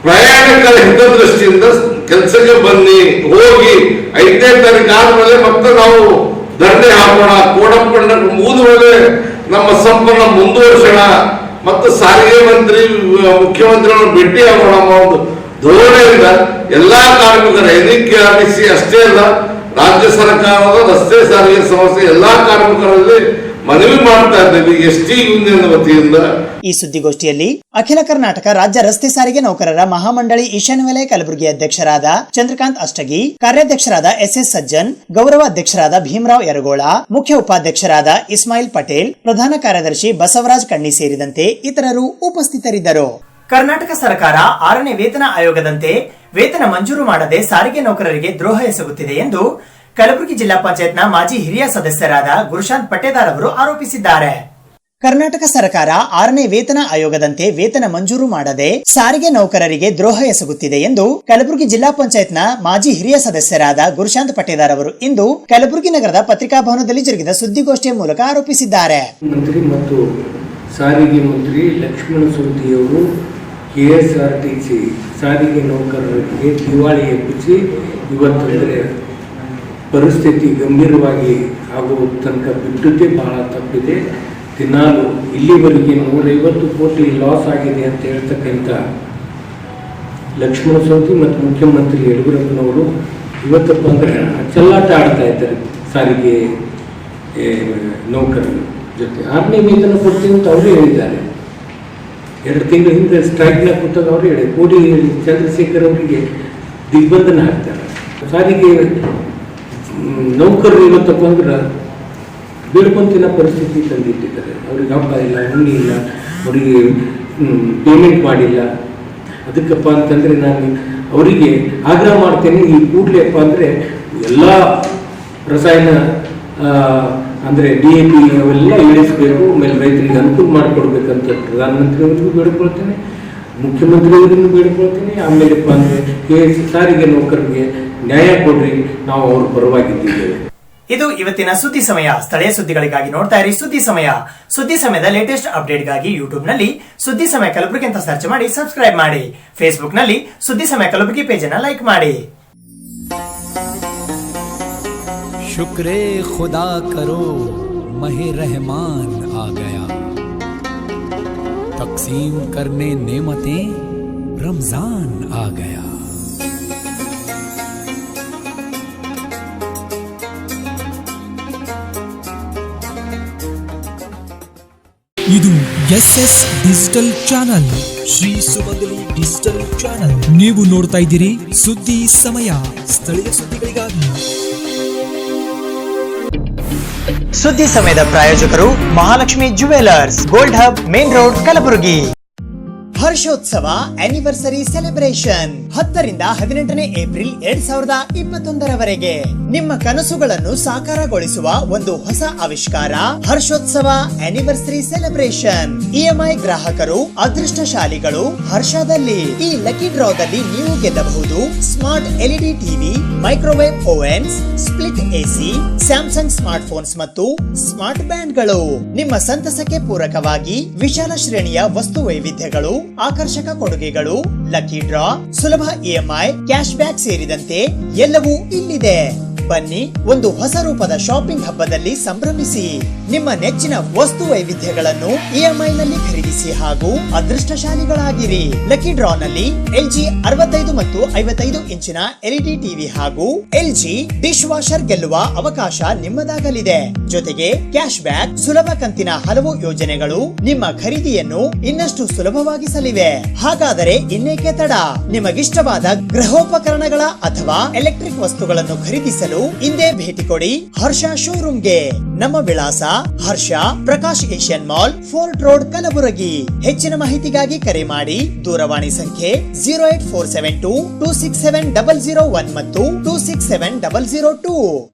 ಪ್ರಯಾಣಿಕರ ಹಿತದೃಷ್ಟಿಯಿಂದ ಕೆಲಸಕ್ಕೆ ಬನ್ನಿ, ಹೋಗಿ 5ನೇ ತಾರೀಕು ಆದ್ಮೇಲೆ ಮತ್ತೆ ನಾವು ದಂಡೆ ಹಾಕೋಣ, ಕೋಡ್ ಆಫ್ ಕಂಡಕ್ಟ್ ಮುಗಿದ ಮೇಲೆ ನಮ್ಮ ಸಂಪನ್ನ ಮುಂದುವರಿಸೋಣ, ಮತ್ತು ಸಾರಿಗೆ ಮಂತ್ರಿ ಮುಖ್ಯಮಂತ್ರಿಗಳನ್ನು ಭೇಟಿ ಆಗೋಣ ಅನ್ನೋ ಒಂದು ಧೋರಣೆಯಿಂದ ಎಲ್ಲಾ ಕಾರ್ಮಿಕರ NERC ಅಷ್ಟೇ ಅಲ್ಲ, ರಾಜ್ಯ ಸರ್ಕಾರದ ರಸ್ತೆ ಸಾರಿಗೆ ಸಂಸ್ಥೆ ಎಲ್ಲಾ ಕಾರ್ಮಿಕರಲ್ಲಿ ಮನವಿ ಮಾಡ್ತಾ ಇದ್ದೇವೆ ST ಯೂನಿಯನ್ ವತಿಯಿಂದ. ಈ ಸುದ್ದಿಗೋಷ್ಠಿಯಲ್ಲಿ ಅಖಿಲ ಕರ್ನಾಟಕ ರಾಜ್ಯ ರಸ್ತೆ ಸಾರಿಗೆ ನೌಕರರ ಮಹಾಮಂಡಳಿ ಈಶಾನ್ಯ ವಲಯ ಕಲಬುರಗಿ ಅಧ್ಯಕ್ಷರಾದ ಚಂದ್ರಕಾಂತ್ ಅಷ್ಟಗಿ, ಕಾರ್ಯಾಧ್ಯಕ್ಷರಾದ SS ಸಜ್ಜನ್, ಗೌರವ ಅಧ್ಯಕ್ಷರಾದ ಭೀಮರಾವ್ ಯರಗೋಳ, ಮುಖ್ಯ ಉಪಾಧ್ಯಕ್ಷರಾದ ಇಸ್ಮಾಯಿಲ್ ಪಟೇಲ್, ಪ್ರಧಾನ ಕಾರ್ಯದರ್ಶಿ ಬಸವರಾಜ್ ಕಣ್ಣಿ ಸೇರಿದಂತೆ ಇತರರು ಉಪಸ್ಥಿತರಿದ್ದರು. ಕರ್ನಾಟಕ ಸರ್ಕಾರ 6ನೇ ವೇತನ ಆಯೋಗದಂತೆ ವೇತನ ಮಂಜೂರು ಮಾಡದೆ ಸಾರಿಗೆ ನೌಕರರಿಗೆ ದ್ರೋಹ ಎಸಗುತ್ತಿದೆ ಎಂದು ಕಲಬುರಗಿ ಜಿಲ್ಲಾ ಪಂಚಾಯತ್ನ ಮಾಜಿ ಹಿರಿಯ ಸದಸ್ಯರಾದ ಗುರುಶಾಂತ್ ಪಟ್ಟೇದಾರ್ ಅವರು ಆರೋಪಿಸಿದ್ದಾರೆ. ಕರ್ನಾಟಕ ಸರ್ಕಾರ 6ನೇ ವೇತನ ಆಯೋಗದಂತೆ ವೇತನ ಮಂಜೂರು ಮಾಡದೆ ಸಾರಿಗೆ ನೌಕರರಿಗೆ ದ್ರೋಹ ಎಸಗುತ್ತಿದೆ ಎಂದು ಕಲಬುರಗಿ ಜಿಲ್ಲಾ ಪಂಚಾಯತ್ನ ಮಾಜಿ ಹಿರಿಯ ಸದಸ್ಯರಾದ ಗುರುಶಾಂತ್ ಪಟ್ಟೇದಾರ್ ಅವರು ಇಂದು ಕಲಬುರಗಿ ನಗರದ ಪತ್ರಿಕಾಭವನದಲ್ಲಿ ಜರುಗಿದ ಸುದ್ದಿಗೋಷ್ಠಿಯ ಮೂಲಕ ಆರೋಪಿಸಿದ್ದಾರೆ. ಮಂತ್ರಿ ಮತ್ತು ಸಾರಿಗೆ ಮಂತ್ರಿ ಲಕ್ಷ್ಮಣ ಸವದಿಯವರು KSRTC ಸಾರಿಗೆ ನೌಕರರಿಗೆ ದಿವಾಳಿ ಎಬ್ಬಿಸಿ ಇವತ್ತು ಪರಿಸ್ಥಿತಿ ಗಂಭೀರವಾಗಿ ಆಗುವ ತನಕ ಬಿಟ್ಟುದೇ ಬಹಳ ತಪ್ಪಿದೆ. ದಿನಾಲು ಇಲ್ಲಿವರೆಗೆ 150 ಕೋಟಿ ಲಾಸ್ ಆಗಿದೆ ಅಂತ ಹೇಳ್ತಕ್ಕಂಥ ಲಕ್ಷ್ಮಣ ಸವದಿ ಮತ್ತು ಮುಖ್ಯಮಂತ್ರಿ ಯಡಿಯೂರಪ್ಪನವರು ಇವತ್ತಪ್ಪ ಅಂದರೆ ಚೆಲ್ಲಾಟ ಆಡ್ತಾ ಇದ್ದಾರೆ ಸಾರಿಗೆ ನೌಕರರ ಜೊತೆ. 6ನೇ ವೇತನ ಕೊಡ್ತೀವಿ ಅಂತ ಅವರೇ ಹೇಳಿದ್ದಾರೆ. 2 ತಿಂಗಳ ಹಿಂದೆ ಸ್ಟ್ರೈಕ್ನ ಕೂತಾಗ ಅವರು ಹೇಳಿ ಕೋಡಿ ಚಂದ್ರಶೇಖರ್ ಅವರಿಗೆ ದಿಗ್ಬಂಧನ ಹಾಕ್ತಾರೆ. ಸಾರಿಗೆ ನೌಕರರು ಇವತ್ತಪ್ಪ ಅಂದ್ರೆ ಬೇಡ್ಕೊಂತಿನ ಪರಿಸ್ಥಿತಿ ತಂದಿಟ್ಟಿದ್ದಾರೆ. ಅವ್ರಿಗೆ ಹಬ್ಬ ಇಲ್ಲ, ಹುಣ್ಣಿ ಇಲ್ಲ, ಅವರಿಗೆ ಪೇಮೆಂಟ್ ಮಾಡಿಲ್ಲ. ಅದಕ್ಕಪ್ಪ ಅಂತಂದರೆ ನಾನು ಅವರಿಗೆ ಆಗ್ರಹ ಮಾಡ್ತೇನೆ, ಈ ಕೂಡಲೇಪ್ಪ ಅಂದರೆ ಎಲ್ಲ ರಸಾಯನ ಅಂದರೆ DAP ಅವೆಲ್ಲ ಇಳಿಸಬೇಕು, ಆಮೇಲೆ ರೈತರಿಗೆ ಅನುಕೂಲ ಮಾಡಿಕೊಡ್ಬೇಕಂತ ಪ್ರಧಾನಮಂತ್ರಿಯವರಿಗೂ ಬೇಡ್ಕೊಳ್ತೇನೆ, ಮುಖ್ಯಮಂತ್ರಿಯವರಿಗೂ ಬೇಡ್ಕೊಳ್ತೇನೆ. ಆಮೇಲೆಪ್ಪ ಅಂದರೆ ಸಾರಿಗೆ ನೌಕರರಿಗೆ ನ್ಯಾಯ ಕೊಡ್ರಿ, ನಾವು ಅವ್ರ ಪರವಾಗಿದ್ದೇವೆ. ಇದು ಇವತ್ತಿನ ಸುದ್ದಿ ಸಮಯ. ಸ್ಥಳೀಯ ಸುದ್ದಿಗಳಿಗಾಗಿ ನೋಡ್ತಾ ಇರಿ ಸುದ್ದಿ ಸಮಯ. ಸುದ್ದಿ ಸಮಯದ ಲೇಟೆಸ್ಟ್ ಅಪ್ಡೇಟ್ಗಾಗಿ ಯೂಟ್ಯೂಬ್ ನಲ್ಲಿ ಸುದ್ದಿ ಸಮಯ ಕಲಬುರಗಿ ಅಂತ ಸರ್ಚ್ ಮಾಡಿ ಸಬ್ಸ್ಕ್ರೈಬ್ ಮಾಡಿ. ಫೇಸ್ಬುಕ್ ನಲ್ಲಿ ಸುದ್ದಿ ಸಮಯ ಕಲಬುರಗಿ ಪೇಜ್ ಅನ್ನು ಲೈಕ್ ಮಾಡಿ. शुक्रे खुदा करो महे रहमान आ गया, तकसीम करने नेमतें रमजान आ गया. ಇದು SS ಡಿಜಿಟಲ್ ಚಾನಲ್, ಶ್ರೀ ಸುಮಂಗಲಿ ಡಿಜಿಟಲ್ ಚಾನಲ್. ನೀವು ನೋಡ್ತಾ ಇದ್ದೀರಿ ಸುದ್ದಿ ಸಮಯ, ಸ್ಥಳೀಯ ಸುದ್ದಿಗಳಿಗಾಗಿ. ಸುದ್ದಿ ಸಮಯದ ಪ್ರಾಯೋಜಕರು Mahalakshmi jewellers, gold hub, main road, Kalaburagi. ಹರ್ಷೋತ್ಸವ ಆನಿವರ್ಸರಿ ಸೆಲೆಬ್ರೇಷನ್ 10ರಿಂದ 18ನೇ ಏಪ್ರಿಲ್ 2021ರವರೆಗೆ ನಿಮ್ಮ ಕನಸುಗಳನ್ನು ಸಾಕಾರಗೊಳಿಸುವ ಒಂದು ಹೊಸ ಆವಿಷ್ಕಾರ ಹರ್ಷೋತ್ಸವ ಆನಿವರ್ಸರಿ ಸೆಲೆಬ್ರೇಷನ್. EMI ಗ್ರಾಹಕರು ಅದೃಷ್ಟಶಾಲಿಗಳು ಹರ್ಷದಲ್ಲಿ. ಈ ಲಕ್ಕಿ ಡ್ರಾದಲ್ಲಿ ನೀವು ಗೆಲ್ಲಬಹುದು smart LED TV, microwave Owens, split AC, Samsung smart phones ಮತ್ತು ಸ್ಮಾರ್ಟ್ ಬ್ಯಾಂಡ್ಗಳು. ನಿಮ್ಮ ಸಂತಸಕ್ಕೆ ಪೂರಕವಾಗಿ ವಿಶಾಲ ಶ್ರೇಣಿಯ ವಸ್ತು ವೈವಿಧ್ಯಗಳು, ಆಕರ್ಷಕ ಕೊಡುಗೆಗಳು, ಲಕ್ಕಿ ಡ್ರಾ, ಸುಲಭ EMI, ಕ್ಯಾಶ್ ಬ್ಯಾಕ್ ಸೇರಿದಂತೆ ಎಲ್ಲವೂ ಇಲ್ಲಿದೆ. ಬನ್ನಿ, ಒಂದು ಹೊಸ ರೂಪದ ಶಾಪಿಂಗ್ ಹಬ್ಬದಲ್ಲಿ ಸಂಭ್ರಮಿಸಿ. ನಿಮ್ಮ ನೆಚ್ಚಿನ ವಸ್ತು ವೈವಿಧ್ಯಗಳನ್ನು EMI ನಲ್ಲಿ ಖರೀದಿಸಿ ಹಾಗೂ ಅದೃಷ್ಟಶಾಲಿಗಳಾಗಿರಿ. ಲಕ್ಕಿ ಡ್ರಾ ನಲ್ಲಿ LG 65 ಮತ್ತು 55 ಇಂಚಿನ LED ಟಿವಿ ಹಾಗೂ LG ಡಿಶ್ ವಾಷರ್ ಗೆಲ್ಲುವ ಅವಕಾಶ ನಿಮ್ಮದಾಗಲಿದೆ. ಜೊತೆಗೆ ಕ್ಯಾಶ್ ಬ್ಯಾಕ್, ಸುಲಭ ಕಂತಿನ ಹಲವು ಯೋಜನೆಗಳು ನಿಮ್ಮ ಖರೀದಿಯನ್ನು ಇನ್ನಷ್ಟು ಸುಲಭವಾಗಿಸಲಿವೆ. ಹಾಗಾದರೆ ಇನ್ನೇಕೆ ತಡ? ನಿಮಗಿಷ್ಟವಾದ ಗೃಹೋಪಕರಣಗಳ ಅಥವಾ ಎಲೆಕ್ಟ್ರಿಕ್ ವಸ್ತುಗಳನ್ನು ಖರೀದಿಸಲು ಇಂದೇ ಭೇಟಿ ಕೊಡಿ ಹರ್ಷ ಶೋರೂಮ್ಗೆ. ನಮ್ಮ ವಿಳಾಸ Harsha Prakash Asian mall, fort road, Kalaburagi. ಹೆಚ್ಚಿನ ಮಾಹಿತಿಗಾಗಿ ಕರೆ ಮಾಡಿ. ದೂರವಾಣಿ ಸಂಖ್ಯೆ 08472 267 001 ಮತ್ತು 267 002.